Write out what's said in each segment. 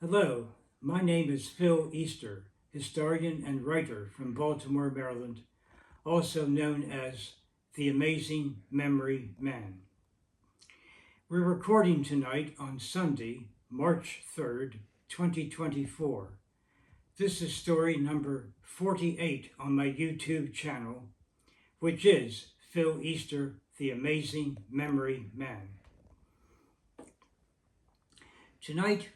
Hello, my name is Phil Easter, historian and writer from Baltimore, Maryland, also known as the Amazing Memory Man. We're recording tonight on Sunday, March 3rd, 2024. This is story number 48 on my YouTube channel, which is Phil Easter, the Amazing Memory Man. Tonight,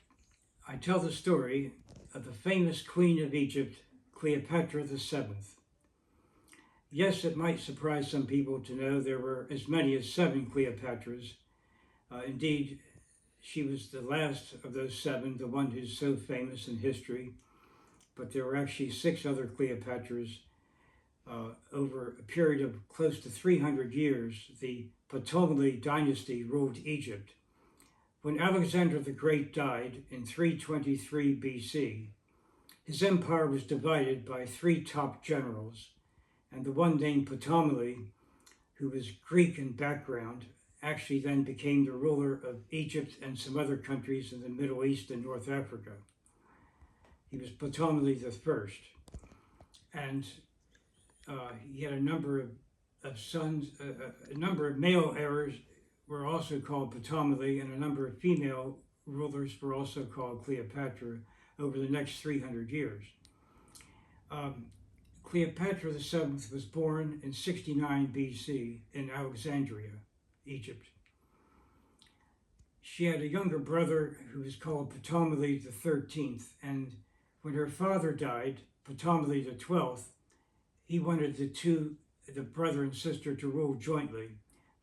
I tell the story of the famous Queen of Egypt, Cleopatra VII. Yes, it might surprise some people to know there were as many as 7 Cleopatras. Indeed, she was the last of those 7, the one who's so famous in history. But there were actually 6 other Cleopatras over a period of close to 300 years. The Ptolemy dynasty ruled Egypt. When Alexander the Great died in 323 BC, his empire was divided by 3 top generals, and the one named Ptolemy, who was Greek in background, actually then became the ruler of Egypt and some other countries in the Middle East and North Africa. He was Ptolemy the First, and he had a number of sons, a number of male heirs were also called Ptolemy, and a number of female rulers were also called Cleopatra over the next 300 years. Cleopatra VII was born in 69 BC in Alexandria, Egypt. She had a younger brother who was called Ptolemy the 13th, and when her father died, Ptolemy the 12th, he wanted the brother and sister to rule jointly.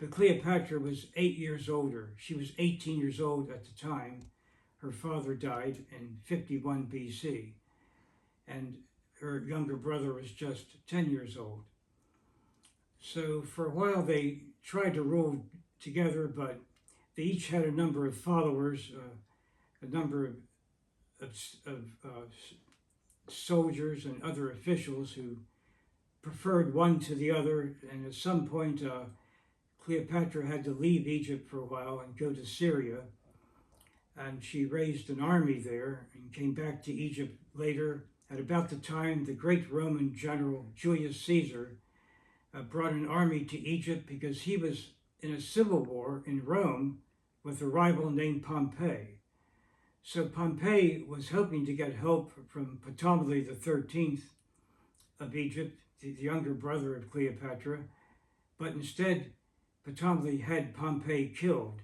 But Cleopatra was 8 years older. She was 18 years old at the time. Her father died in 51 BC, and her younger brother was just 10 years old. So for a while they tried to rule together, but they each had a number of followers, a number of soldiers and other officials who preferred one to the other, and at some point Cleopatra had to leave Egypt for a while and go to Syria, and she raised an army there and came back to Egypt later. At about the time the great Roman general Julius Caesar brought an army to Egypt because he was in a civil war in Rome with a rival named Pompey. So Pompey was hoping to get help from Ptolemy the 13th of Egypt, the younger brother of Cleopatra, but instead Ptolemy had Pompey killed.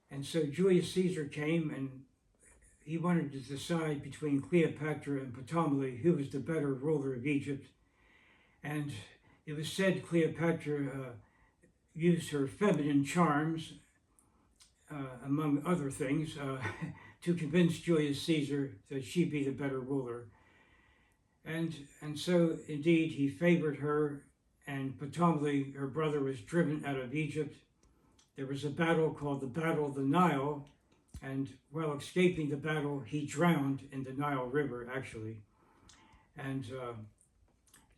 And so Julius Caesar came, and he wanted to decide between Cleopatra and Ptolemy who was the better ruler of Egypt. And it was said Cleopatra used her feminine charms, among other things, to convince Julius Caesar that she'd be the better ruler. And so, indeed, he favored her, and Ptolemy, her brother, was driven out of Egypt. There was a battle called the Battle of the Nile, and while escaping the battle, he drowned in the Nile River, actually. And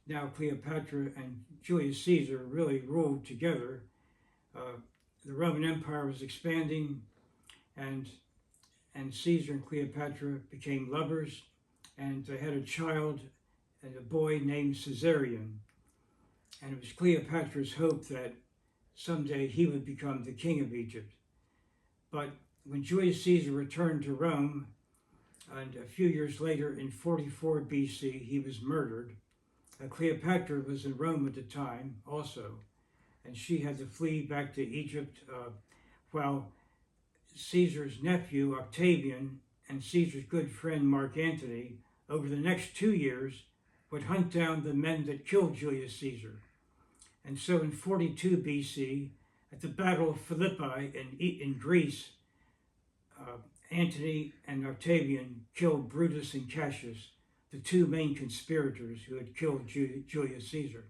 now Cleopatra and Julius Caesar really ruled together. The Roman Empire was expanding, and Caesar and Cleopatra became lovers, and they had a child, and a boy named Caesarion. And it was Cleopatra's hope that someday he would become the king of Egypt. But when Julius Caesar returned to Rome, and a few years later in 44 BC, he was murdered. Cleopatra was in Rome at the time also, and she had to flee back to Egypt while Caesar's nephew, Octavian, and Caesar's good friend, Mark Antony, over the next 2 years, would hunt down the men that killed Julius Caesar. And so in 42 BC, at the Battle of Philippi in Greece, Antony and Octavian killed Brutus and Cassius, the 2 main conspirators who had killed Julius Caesar.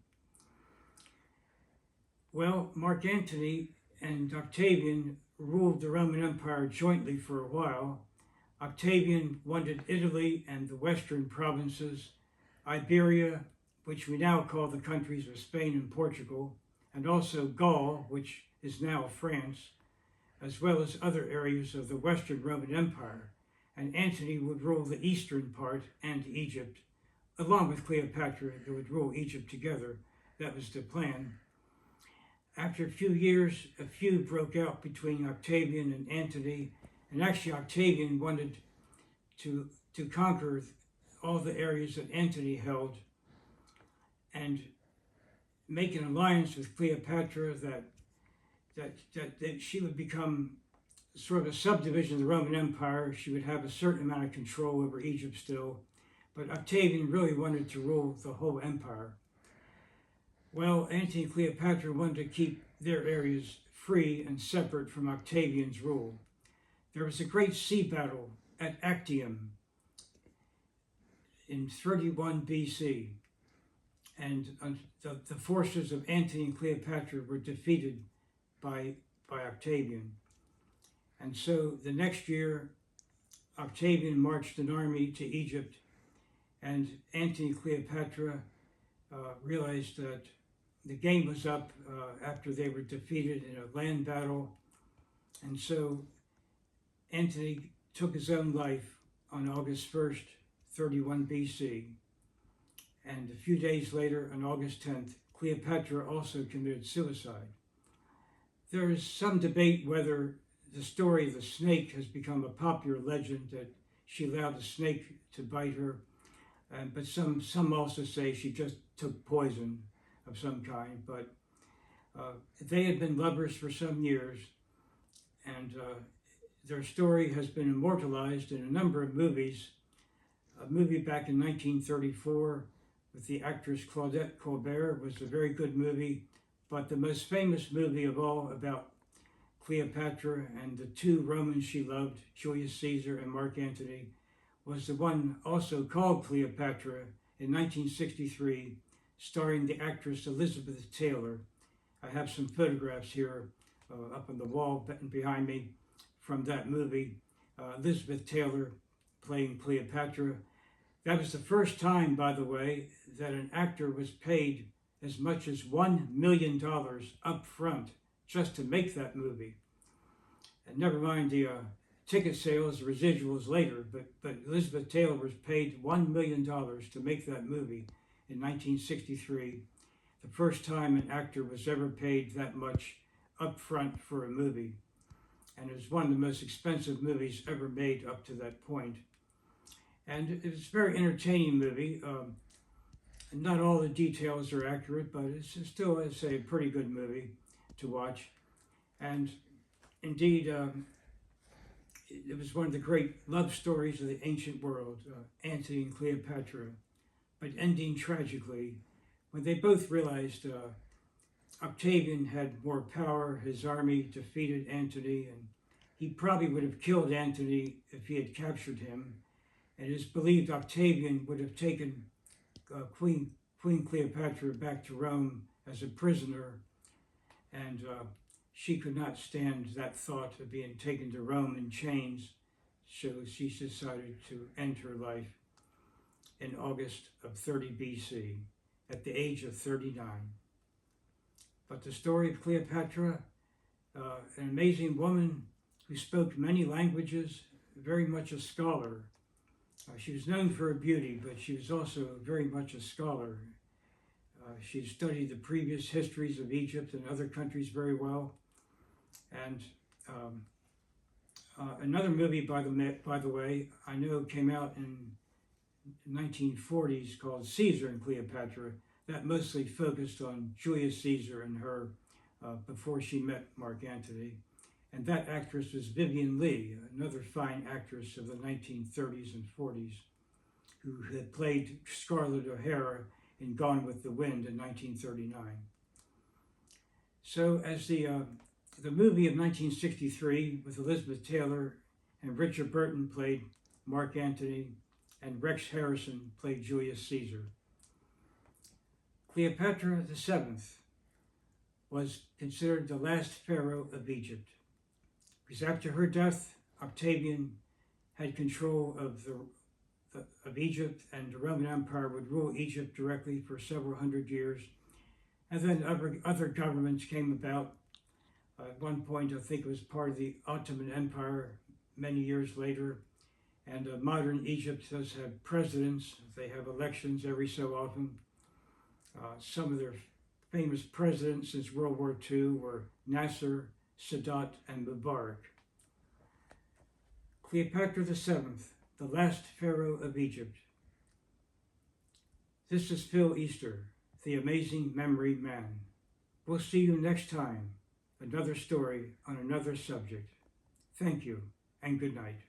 Well, Mark Antony and Octavian ruled the Roman Empire jointly for a while. Octavian wanted Italy and the western provinces, Iberia, which we now call the countries of Spain and Portugal, and also Gaul, which is now France, as well as other areas of the Western Roman Empire. and Antony would rule the eastern part and Egypt, along with Cleopatra. They would rule Egypt together. That was the plan. After a few years, a feud broke out between Octavian and Antony, and actually Octavian wanted to conquer all the areas that Antony held and make an alliance with Cleopatra that she would become sort of a subdivision of the Roman Empire. She would have a certain amount of control over Egypt still, but Octavian really wanted to rule the whole empire. Well, Antony and Cleopatra wanted to keep their areas free and separate from Octavian's rule. There was a great sea battle at Actium in 31 BC, and the forces of Antony and Cleopatra were defeated by Octavian. And so the next year, Octavian marched an army to Egypt, and Antony and Cleopatra realized that the game was up after they were defeated in a land battle. And so Antony took his own life on August 1st, 31 BC. And a few days later, on August 10th, Cleopatra also committed suicide. There is some debate whether the story of the snake has become a popular legend, that she allowed the snake to bite her, but some also say she just took poison of some kind. But they had been lovers for some years, and their story has been immortalized in a number of movies. A movie back in 1934 with the actress Claudette Colbert was a very good movie, but the most famous movie of all about Cleopatra and the two Romans she loved, Julius Caesar and Mark Antony, was the one also called Cleopatra in 1963, starring the actress Elizabeth Taylor. I have some photographs here up on the wall behind me from that movie. Elizabeth Taylor playing Cleopatra. That was the first time, by the way, that an actor was paid as much as $1 million up front just to make that movie. And never mind the ticket sales, the residuals later, but Elizabeth Taylor was paid $1 million to make that movie in 1963, the first time an actor was ever paid that much up front for a movie. And it was one of the most expensive movies ever made up to that point. And it was a very entertaining movie. Not all the details are accurate, but it's still, I'd say, a pretty good movie to watch. And indeed, it was one of the great love stories of the ancient world, Antony and Cleopatra, but ending tragically when they both realized Octavian had more power. His army defeated Antony, and he probably would have killed Antony if he had captured him. And it is believed Octavian would have taken Queen Cleopatra back to Rome as a prisoner, and she could not stand that thought of being taken to Rome in chains, so she decided to end her life in August of 30 BC at the age of 39. But the story of Cleopatra, an amazing woman who spoke many languages, very much a scholar. She was known for her beauty, but she was also very much a scholar. She studied the previous histories of Egypt and other countries very well. And another movie, by the way, I know came out in 1940s called Caesar and Cleopatra. That mostly focused on Julius Caesar and her before she met Mark Antony. And that actress was Vivien Leigh, another fine actress of the 1930s and 40s, who had played Scarlett O'Hara in Gone with the Wind in 1939. So as the movie of 1963 with Elizabeth Taylor and Richard Burton played Mark Antony and Rex Harrison played Julius Caesar. Cleopatra VII was considered the last pharaoh of Egypt, because after her death, Octavian had control of Egypt, and the Roman Empire would rule Egypt directly for several hundred years. And then other governments came about. At one point, I think it was part of the Ottoman Empire many years later. And modern Egypt does have presidents. They have elections every so often. Some of their famous presidents since World War II were Nasser, Sadat, and Mubarak. Cleopatra VII, the last pharaoh of Egypt. This is Phil Easter, the Amazing Memory Man. We'll see you next time, another story on another subject. Thank you, and good night.